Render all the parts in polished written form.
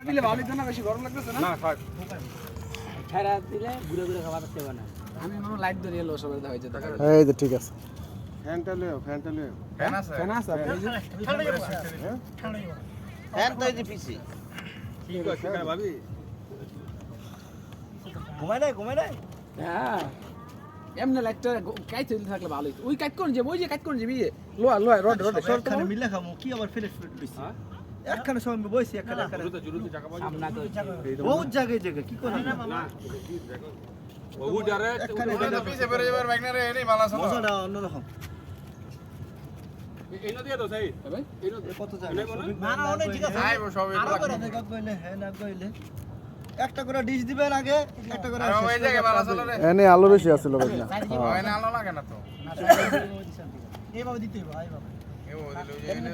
পিলে ভালো হইতো না, বেশি গরম লাগতেছে না? না থাক ছাড়া দিলে ঘুরে ঘুরে খাবার দেবে না। আমি মনে লাইট ধরে এলো সবাই দেখা যেত। এই যে ঠিক আছে। ফ্যানটা লও ফ্যান আছে আপনি এই যে ফ্যান তো এই যে পিছি। কি করছিস না ভাবি ঘুমায় নাই? হ্যাঁ এমনি লাইটটা কাইতে দিলে থাকলে ভালো হইতো। ওই কাট কোন যে ওই যে কাট কোন যে বিয়ে লোয়া রড একখানে মিলে খামু কি আবার ফ্রেশ দিছি। একখানে সময় বইছি একখানে জুরুতে টাকা পাবি সামনা তো বহুত জায়গায় কি করে না বহু যারে পিছে বেরে যাবার বাইক না রে এই মালা সব মজাটা অন্যরকম। এই নদী তো সাইড ভাই এই নদী কত জায়গা না অনেক ঠিক আছে। আইবো সব আরো করে দেখা কইলে হ্যাঁ না কইলে একটা করে ডিশ দিবেন আগে একটা করে আর ওই জায়গায় মালা চলে রে এনে আলু বেশি আছিল ভাই না। হয় না আলো লাগে না তো এইভাবে দিতেই ভাই বাবা। এও দিল যে এনে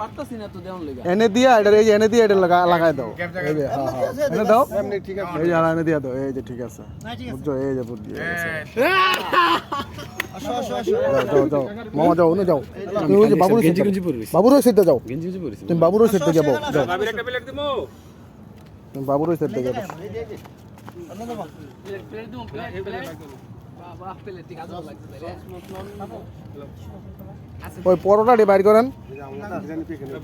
পারতাছি না তো দেওয়ান লাগা। এনে দিয়া এটা এই যে এনে দিয়া এটা লাগাই দাও। এই যে হ্যাঁ এনে দাও। এমনি ঠিক আছে এই যে আর এনে দিয়া দাও। এই যে ঠিক আছে। বুঝছো এই যে বুদ্ধি আছে। আসো যাও মামা যাও না যাও। তুমি ওই যে বাবুর বাবুর সাইডে যাও। তুমি বাবুর সাইডে যাও। যাও ভাবির একটা প্লেট দিমু তুমি বাবুর সাইডে যাও। প্লেট দিমু প্লেট বাবা প্লেট ঠিক আছে লাগছে রে। ওই পরোটাটি বাইর করেন।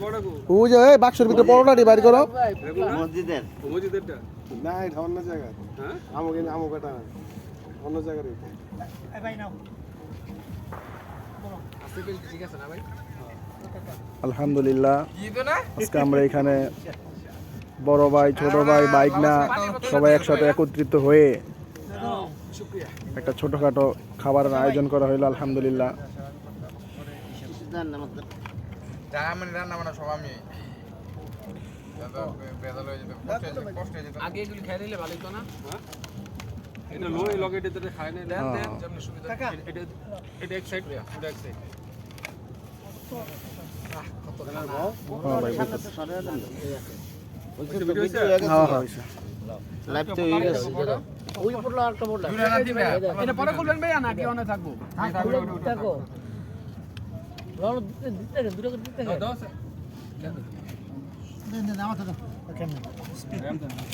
বড়গু ওই যে এই বাক্সের ভিতরে পরোটাটি বাইর করো। মসজিদের মসজিদেরটা না এটা অন্য জায়গা। হ্যাঁ আমুক এটা অন্য জায়গার। ভাই নাও আছে প্লেট ঠিক আছে না ভাই? আলহামদুলিল্লাহ কি তো না আজকে আমরা এখানে বড় ভাই ছোট ভাই বাইক না সবাই একসাথে একত্রিত হয়ে একটা ছোটখাটো খাবারের আয়োজন করা হলো আলহামদুলিল্লাহ। জায়গা মানে রান্না বান্না সব আমি বেদল হয়ে যেত কষ্ট হয়ে যেত আগে এগুলি খাই দিলে ভালো হইতো না? এটা লই লকেটে তো খায় না দেন হ্যাঁ। যেমন সুবিধা। এটা এটা এক সাইড এটা এক সাইড হ্যাঁ ভাই বুঝতেছি। ভিডিও হইছে হ্যাঁ হ্যাঁ লাইভ তো হয়ে গেছে ওই পড়লো আর একটা পড়লো দূরে না দিবে এটা পরে খুলবেন ভাই নাকি অনে থাকবো? থাকো দিতে দাও দেন আমার তো